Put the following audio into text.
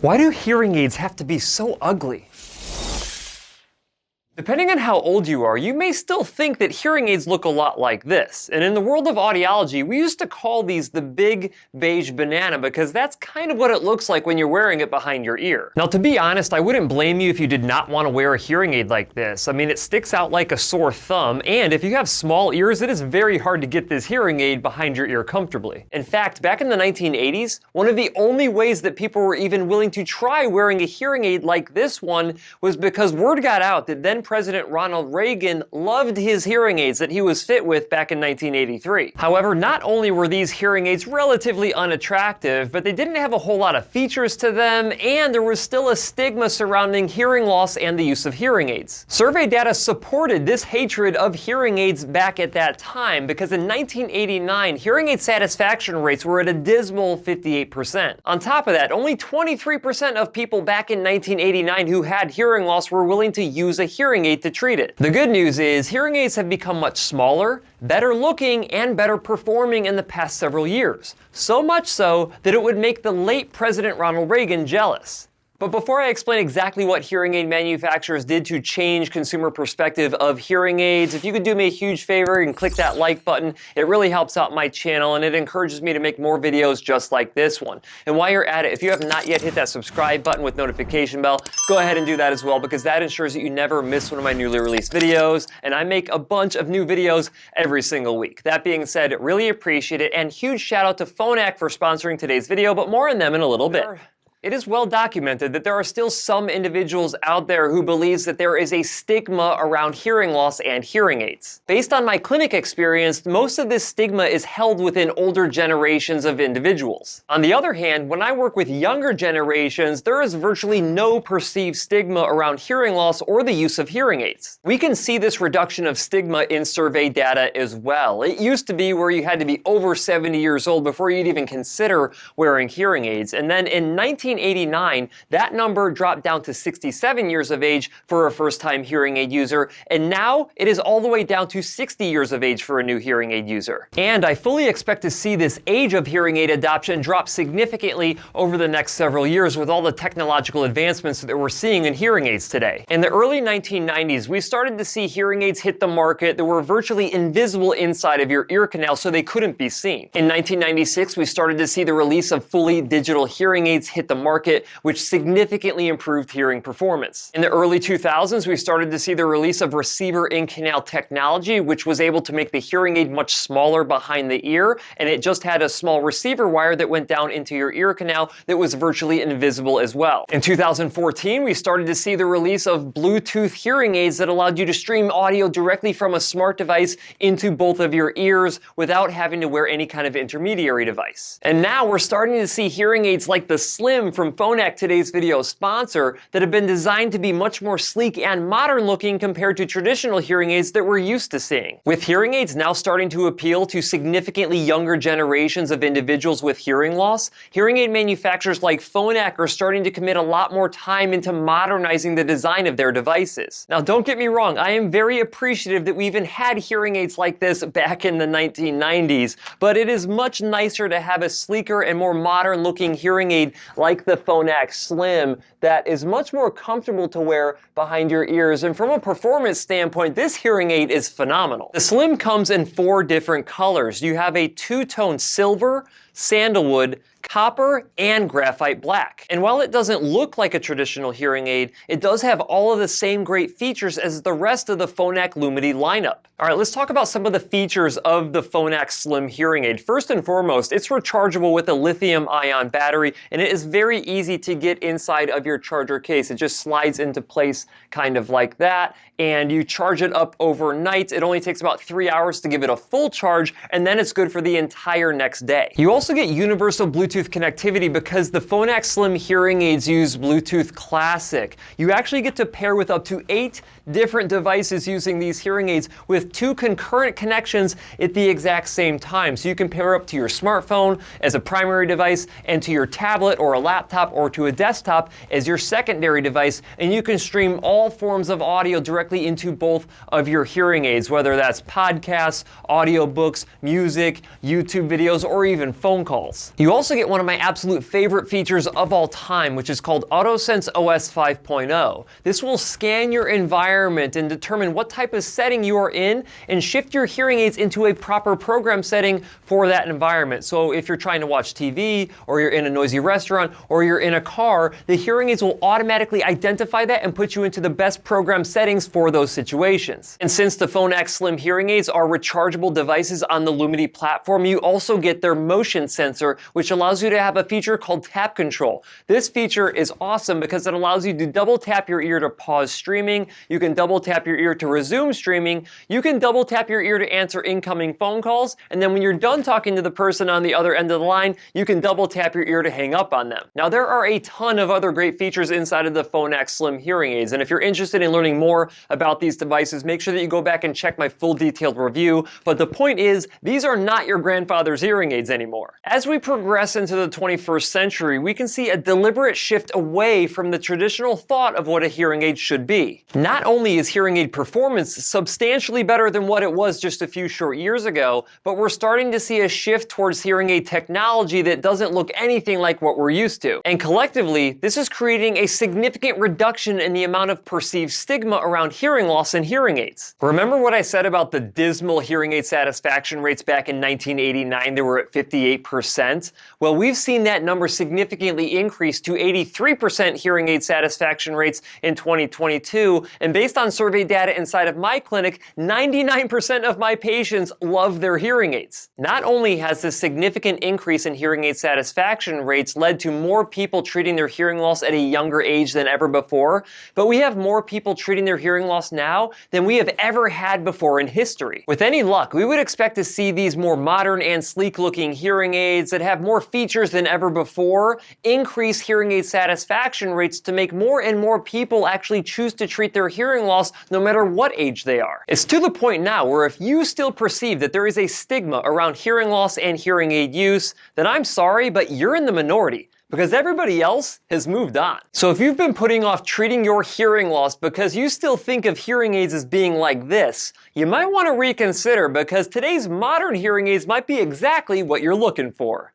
Why do hearing aids have to be so ugly? Depending on how old you are, you may still think that hearing aids look a lot like this. And in the world of audiology, we used to call these the big beige banana because that's kind of what it looks like when you're wearing it behind your ear. Now, to be honest, I wouldn't blame you if you did not want to wear a hearing aid like this. I mean, it sticks out like a sore thumb, and if you have small ears, it is very hard to get this hearing aid behind your ear comfortably. In fact, back in the 1980s, one of the only ways that people were even willing to try wearing a hearing aid like this one was because word got out that then President Ronald Reagan loved his hearing aids that he was fit with back in 1983. However, not only were these hearing aids relatively unattractive, but they didn't have a whole lot of features to them, and there was still a stigma surrounding hearing loss and the use of hearing aids. Survey data supported this hatred of hearing aids back at that time because in 1989, hearing aid satisfaction rates were at a dismal 58%. On top of that, only 23% of people back in 1989 who had hearing loss were willing to use a hearing aid to treat it. The good news is hearing aids have become much smaller, better looking, and better performing in the past several years. So much so that it would make the late President Ronald Reagan jealous. But before I explain exactly what hearing aid manufacturers did to change consumer perspective of hearing aids, if you could do me a huge favor and click that like button, it really helps out my channel and it encourages me to make more videos just like this one. And while you're at it, if you have not yet hit that subscribe button with notification bell, go ahead and do that as well because that ensures that you never miss one of my newly released videos, and I make a bunch of new videos every single week. That being said, really appreciate it, and huge shout out to Phonak for sponsoring today's video, but more on them in a little bit. It is well documented that there are still some individuals out there who believes that there is a stigma around hearing loss and hearing aids. Based on my clinic experience, most of this stigma is held within older generations of individuals. On the other hand, when I work with younger generations, there is virtually no perceived stigma around hearing loss or the use of hearing aids. We can see this reduction of stigma in survey data as well. It used to be where you had to be over 70 years old before you'd even consider wearing hearing aids, and then in 1989, that number dropped down to 67 years of age for a first-time hearing aid user, and now it is all the way down to 60 years of age for a new hearing aid user. And I fully expect to see this age of hearing aid adoption drop significantly over the next several years with all the technological advancements that we're seeing in hearing aids today. In the early 1990s, we started to see hearing aids hit the market that were virtually invisible inside of your ear canal, so they couldn't be seen. In 1996, we started to see the release of fully digital hearing aids hit the market, which significantly improved hearing performance. In the early 2000s, we started to see the release of receiver-in-canal technology, which was able to make the hearing aid much smaller behind the ear, and it just had a small receiver wire that went down into your ear canal that was virtually invisible as well. In 2014, we started to see the release of Bluetooth hearing aids that allowed you to stream audio directly from a smart device into both of your ears without having to wear any kind of intermediary device. And now we're starting to see hearing aids like the Slim from Phonak, today's video sponsor, that have been designed to be much more sleek and modern looking compared to traditional hearing aids that we're used to seeing. With hearing aids now starting to appeal to significantly younger generations of individuals with hearing loss, hearing aid manufacturers like Phonak are starting to commit a lot more time into modernizing the design of their devices. Now, don't get me wrong, I am very appreciative that we even had hearing aids like this back in the 1990s, but it is much nicer to have a sleeker and more modern looking hearing aid like the Phonak Slim that is much more comfortable to wear behind your ears, and from a performance standpoint, this hearing aid is phenomenal. The Slim comes in 4 different colors. You have a 2-tone silver, sandalwood, copper, and graphite black. And while it doesn't look like a traditional hearing aid, it does have all of the same great features as the rest of the Phonak Lumity lineup. All right, let's talk about some of the features of the Phonak Slim hearing aid. First and foremost, it's rechargeable with a lithium-ion battery, and it is very easy to get inside of your charger case. It just slides into place kind of like that, and you charge it up overnight. It only takes about 3 hours to give it a full charge, and then it's good for the entire next day. You also get universal Bluetooth connectivity because the Phonak Slim hearing aids use Bluetooth Classic. You actually get to pair with up to 8 different devices using these hearing aids with 2 concurrent connections at the exact same time. So you can pair up to your smartphone as a primary device and to your tablet or a laptop or to a desktop as your secondary device, and you can stream all forms of audio directly into both of your hearing aids, whether that's podcasts, audiobooks, music, YouTube videos, or even phone calls. You also get one of my absolute favorite features of all time, which is called AutoSense OS 5.0. This will scan your environment and determine what type of setting you are in and shift your hearing aids into a proper program setting for that environment. So if you're trying to watch TV, or you're in a noisy restaurant, or you're in a car, the hearing aids will automatically identify that and put you into the best program settings for those situations. And since the Phonak Slim hearing aids are rechargeable devices on the Lumity platform, you also get their motion sensor, which allows you to have a feature called tap control. This feature is awesome because it allows you to double tap your ear to pause streaming, you can double tap your ear to resume streaming, you can double tap your ear to answer incoming phone calls, and then when you're done talking to the person on the other end of the line, you can double tap your ear to hang up on them. Now, there are a ton of other great features inside of the Phonak Slim hearing aids, and if you're interested in learning more about these devices, make sure that you go back and check my full detailed review. But the point is, these are not your grandfather's hearing aids anymore. As we progress into the 21st century, we can see a deliberate shift away from the traditional thought of what a hearing aid should be. Not only is hearing aid performance substantially better than what it was just a few short years ago, but we're starting to see a shift towards hearing aid technology that doesn't look anything like what we're used to. And collectively, this is creating a significant reduction in the amount of perceived stigma around hearing loss and hearing aids. Remember what I said about the dismal hearing aid satisfaction rates back in 1989? They were at 58%. Well, we've seen that number significantly increase to 83% hearing aid satisfaction rates in 2022. And based on survey data inside of my clinic, 99% of my patients love their hearing aids. Not only has this significant increase in hearing aid satisfaction rates led to more people treating their hearing loss at a younger age than ever before, but we have more people treating their hearing loss now than we have ever had before in history. With any luck, we would expect to see these more modern and sleek-looking hearing aids that have more features than ever before increase hearing aid satisfaction rates to make more and more people actually choose to treat their hearing loss no matter what age they are. It's to the point now where if you still perceive that there is a stigma around hearing loss and hearing aid use, then I'm sorry, but you're in the minority, because everybody else has moved on. So if you've been putting off treating your hearing loss because you still think of hearing aids as being like this, you might want to reconsider, because today's modern hearing aids might be exactly what you're looking for.